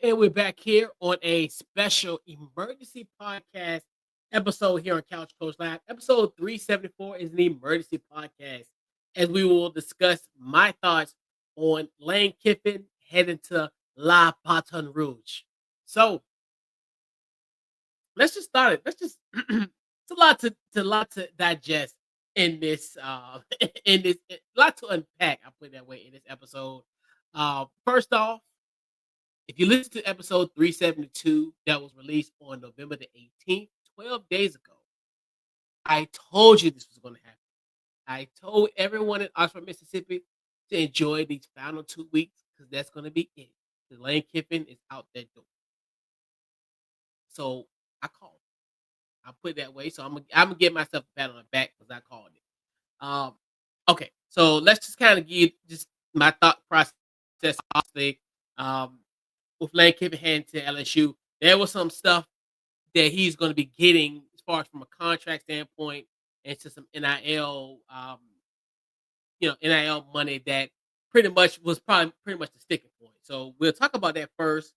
And we're back here on a special emergency podcast episode here on Couch Coach Live. Episode 374 is an emergency podcast as we will discuss my thoughts on Lane Kiffin heading to La Baton Rouge. So let's just start it. Let's just it's a lot to digest in this in this a lot to unpack, I'll put it that way, in this episode. First off, if you listen to episode 372 that was released on November the 18th, 12 days ago, I told you this was going to happen. I told everyone in Oxford, Mississippi to enjoy these final 2 weeks because that's going to be it. The Lane Kiffin is out that door. So I called. I put it that way. So I'm gonna give myself a pat on the back because I called it. Okay, so let's just kind of give just my thought process. Obviously, um, with Lane Kiffin heading to LSU, there was some stuff that he's going to be getting as far as from a contract standpoint and to some NIL, NIL money that pretty much was probably pretty much the sticking point. So we'll talk about that first.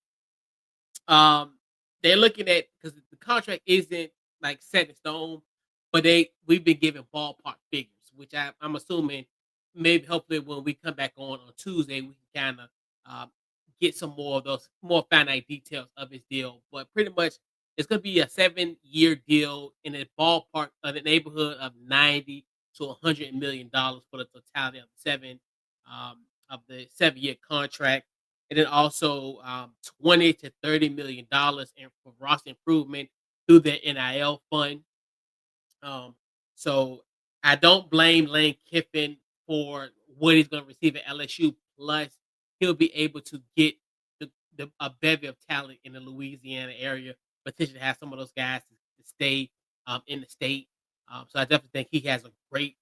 Um, they're looking at because the contract isn't like set in stone, but we've been given ballpark figures, which I'm assuming maybe hopefully when we come back on Tuesday we can kind of get some more of those more finite details of his deal. But pretty much it's going to be a 7 year deal in a ballpark of the neighborhood of 90 to $100 million for the totality of the 7 year contract, and then also 20 to $30 million in for roster improvement through the NIL fund. Um, so I don't blame Lane Kiffin for what he's going to receive at LSU. Plus, he'll be able to get a bevy of talent in the Louisiana area, potentially have some of those guys to stay in the state. So I definitely think he has a great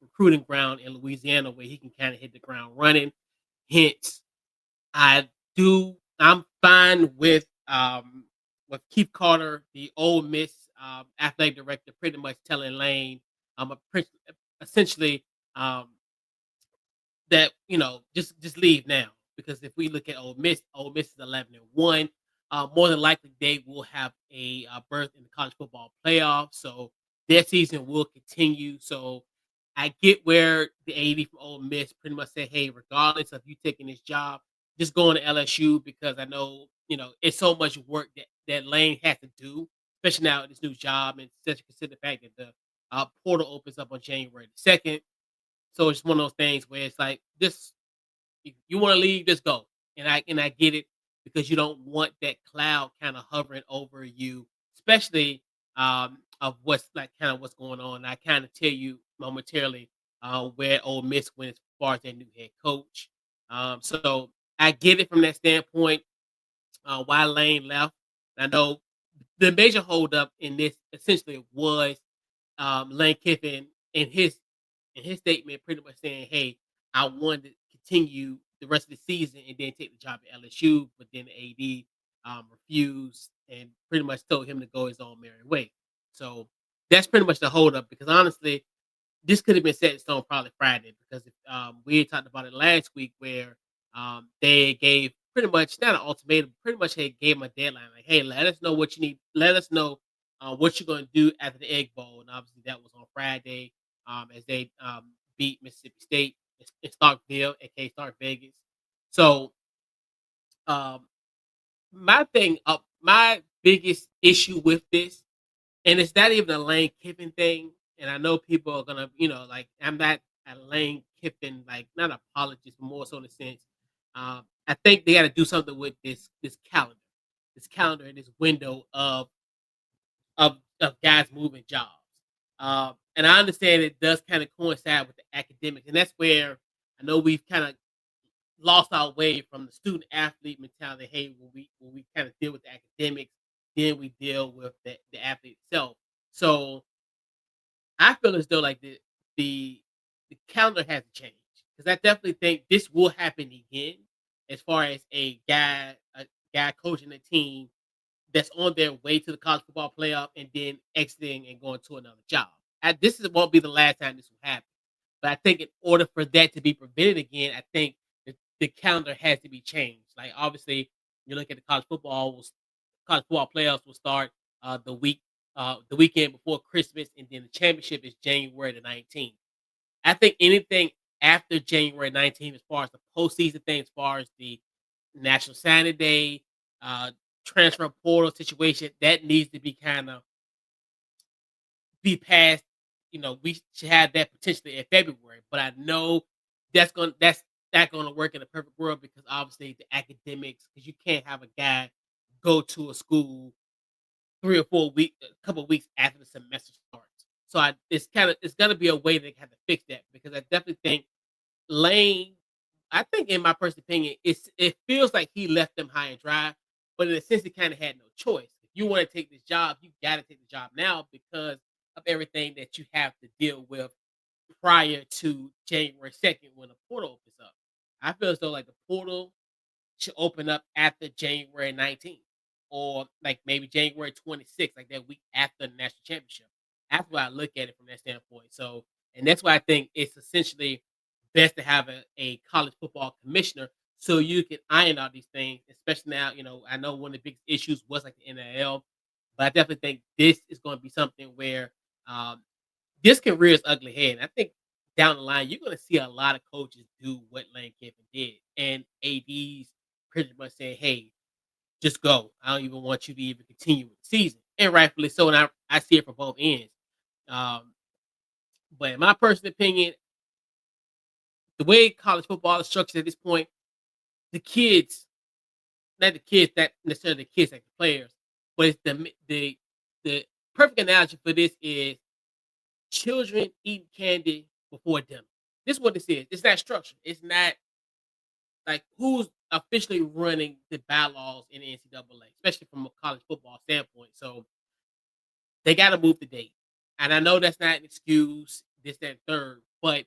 recruiting ground in Louisiana where he can kind of hit the ground running. Hence, I I'm fine with Keith Carter, the Ole Miss athletic director, pretty much telling Lane essentially um, that just leave now because if we look at Ole Miss is 11-1. More than likely, they will have a berth in the college football playoff, so their season will continue. So I get where the AD from Ole Miss pretty much said, "Hey, regardless of you taking this job, just going to LSU because I know it's so much work that Lane has to do, especially now at this new job, and such consider the fact that the portal opens up on January 2nd. So it's one of those things where it's like, this, if you want to leave, just go. And I get it because you don't want that cloud kind of hovering over you, especially of what's like kind of what's going on. I kind of tell you momentarily where Ole Miss went as far as their new head coach. So I get it from that standpoint. Why Lane left. I know the major holdup in this essentially was Lane Kiffin in his statement pretty much saying, "Hey, I wanted to continue the rest of the season and then take the job at LSU," but then the AD refused and pretty much told him to go his own merry way. So that's pretty much the holdup because honestly, this could have been set in stone probably Friday because we had talked about it last week where they gave pretty much not an ultimatum, pretty much they gave them a deadline like, "Hey, let us know what you need. Let us know what you're going to do after the Egg Bowl," and obviously that was on Friday as they beat Mississippi State in Starkville, aka Stark Vegas. So um, my biggest issue with this, and it's not even a Lane Kiffin thing. And I know people are gonna, like I'm not a Lane Kiffin, like not apologist, but more so in the sense, I think they got to do something with this calendar, and this window of guys moving jobs. And I understand it does kind of coincide with the academics, and that's where I know we've kind of lost our way from the student athlete mentality. Hey, when we kind of deal with the academics, then we deal with the athlete itself. So I feel as though like the the calendar has to change because I definitely think this will happen again as far as a guy coaching a team that's on their way to the college football playoff and then exiting and going to another job. Won't be the last time this will happen. But I think in order for that to be prevented again, I think the calendar has to be changed. Like obviously, You look at college football playoffs will start the weekend before Christmas, and then the championship is January the 19th. I think anything after January 19th, as far as the postseason thing, as far as the National Signing Day, uh, transfer portal situation, that needs to be kind of be passed. We should have that potentially in February, but I know that's not going to work in a perfect world because obviously the academics, because you can't have a guy go to a school 3 or 4 weeks, a couple of weeks after the semester starts. So it's gonna be a way to kind of fix that because I definitely think Lane, I think in my personal opinion, it feels like he left them high and dry, but in a sense he kind of had no choice. If you want to take this job, you got to take the job now because of everything that you have to deal with prior to January 2nd when the portal opens up. I feel as though like the portal should open up after January 19th or like maybe January 26th, like that week after the national championship. That's why I look at it from that standpoint. So, and that's why I think it's essentially best to have a college football commissioner so you can iron out these things, especially now. I know one of the biggest issues was like the NIL, but I definitely think this is going to be something where um, this can rear its ugly head. And I think down the line, you're going to see a lot of coaches do what Lane Kiffin did, and ADs pretty much saying, "Hey, just go. I don't even want you to even continue with the season," and rightfully so. And I see it from both ends. Um, but in my personal opinion, the way college football is structured at this point, the kids, not the kids that necessarily the kids like the players, but it's the perfect analogy for this is children eating candy before dinner. This is what this is. It's not structured. It's not like who's officially running the bylaws in the NCAA, especially from a college football standpoint. So they got to move the date. And I know that's not an excuse, this, that, and third, but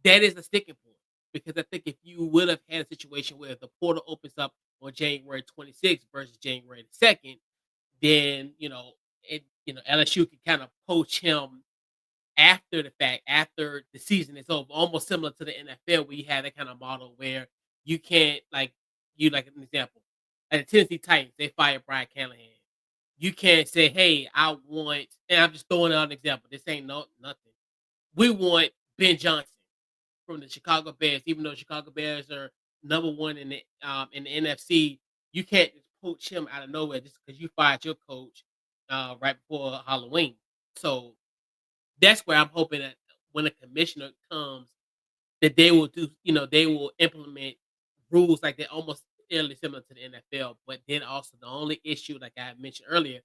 that is a sticking point because I think if you would have had a situation where the portal opens up on January 26th versus January the 2nd, then LSU can kind of poach him after the fact, after the season is over, almost similar to the NFL where you have that kind of model where you can't like an example. At the Tennessee Titans, they fired Brian Callahan. You can't say, "Hey, I want," and I'm just throwing out an example. This ain't no nothing. We want Ben Johnson from the Chicago Bears, even though Chicago Bears are number one in the NFC. You can't just poach him out of nowhere just because you fired your coach right before Halloween. So that's where I'm hoping that when a commissioner comes, that they will implement rules like that almost fairly similar to the NFL. But then also the only issue, like I mentioned earlier,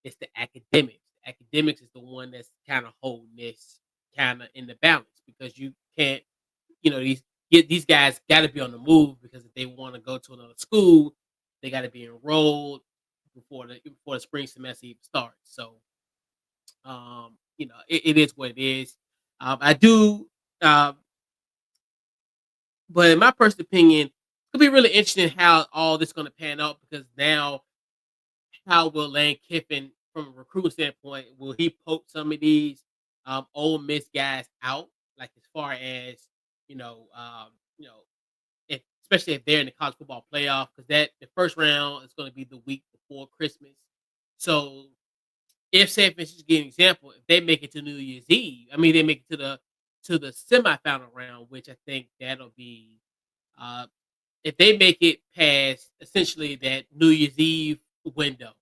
is the academics. The academics is the one that's kind of holding this kind of in the balance because you can't, these guys got to be on the move because if they want to go to another school, they got to be enrolled before the spring semester even starts. So it is what it is. I do, um, but in my personal opinion, it's gonna be really interesting how all this gonna pan out because now, how will Lane Kiffin, from a recruiting standpoint, will he poke some of these Ole Miss guys out? Like as far as you know, um, you know, if especially if they're in the college football playoff, because that the first round is going to be the week before Christmas. So if say if it's just give an example, if they make it to New Year's Eve, I mean they make it to the semifinal round, which I think that'll be uh if they make it past essentially that New Year's Eve window,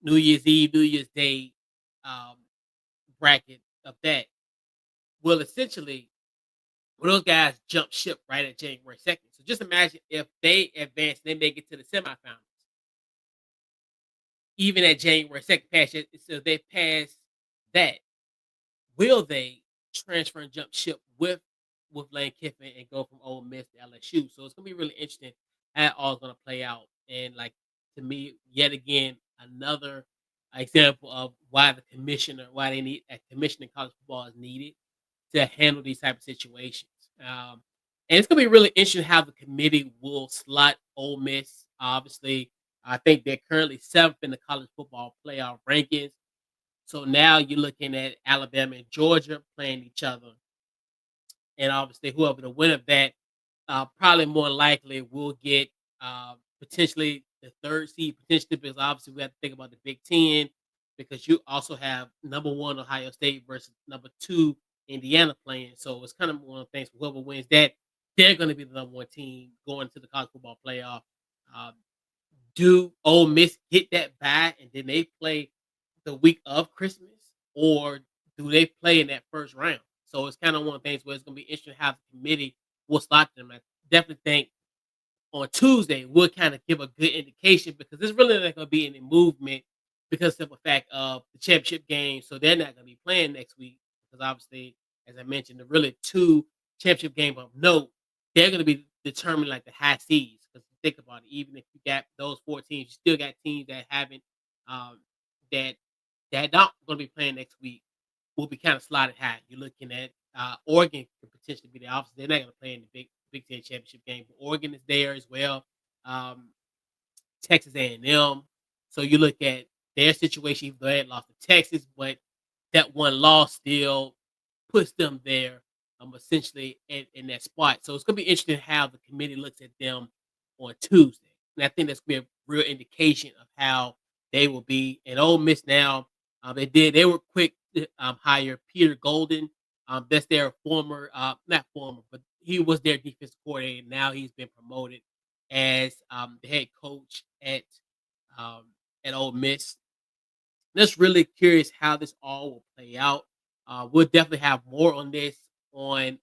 New Year's Eve, New Year's Day um bracket of that, will essentially will those guys jump ship right at January 2nd. So just imagine if they advance and they make it to the semifinals, even at January 2nd, so they pass that. Will they transfer and jump ship with Lane Kiffin and go from Ole Miss to LSU? So it's gonna be really interesting how it all's gonna play out. And like to me, yet again, another example of why they need a commissioner in college football is needed to handle these type of situations. Um, and it's gonna be really interesting how the committee will slot Ole Miss. Obviously, I think they're currently seventh in the college football playoff rankings. So now you're looking at Alabama and Georgia playing each other, and obviously whoever the winner of that, probably more likely will get potentially the third seed potentially, because obviously we have to think about the Big Ten, because you also have number one Ohio State versus number two Indiana playing. So it's kind of one of the things. Whoever wins that, they're going to be the number one team going to the college football playoff. Um, do Ole Miss get that bye and then they play the week of Christmas, or do they play in that first round? So it's kind of one of the things where it's going to be interesting how the committee will slot them. I definitely think on Tuesday will kind of give a good indication, because there's really not going to be any movement because of the fact of the championship game. So they're not going to be playing next week because obviously, as I mentioned, the really two championship game of note, they're going to be determined like the high seeds. Because think about it, even if you got those four teams, you still got teams that haven't um, that not going to be playing next week will be kind of slotted high. You're looking at Oregon could potentially be the opposite. They're not going to play in the Big Ten championship game, but Oregon is there as well. Um, Texas A&M. So you look at their situation, even though they had lost to Texas, but that one loss still puts them there, essentially in that spot. So it's going to be interesting how the committee looks at them on Tuesday, and I think that's going to be a real indication of how they will be. And Ole Miss now, they were quick to hire Peter Golden. That's their former, not former, but he was their defensive coordinator. Now he's been promoted as the head coach um, at Ole Miss. Just really curious how this all will play out. We'll definitely have more on this on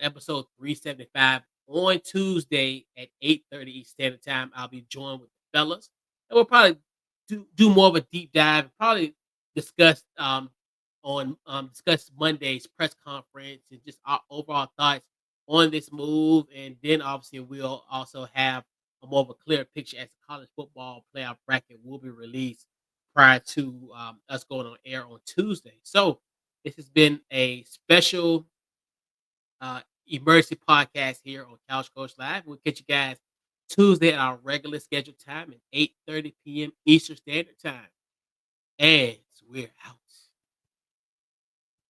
episode 375 on Tuesday at 8:30 East Standard Time. I'll be joined with the fellas, and we'll probably do more of a deep dive. And probably discuss discuss Monday's press conference and just our overall thoughts on this move. And then obviously we'll also have a more of a clear picture as the college football playoff bracket will be released prior to us going on air on Tuesday. So this has been a special emergency podcast here on Couch Coach Live. We'll catch you guys Tuesday at our regular scheduled time at 8:30 p.m. Eastern Standard Time. And we're out.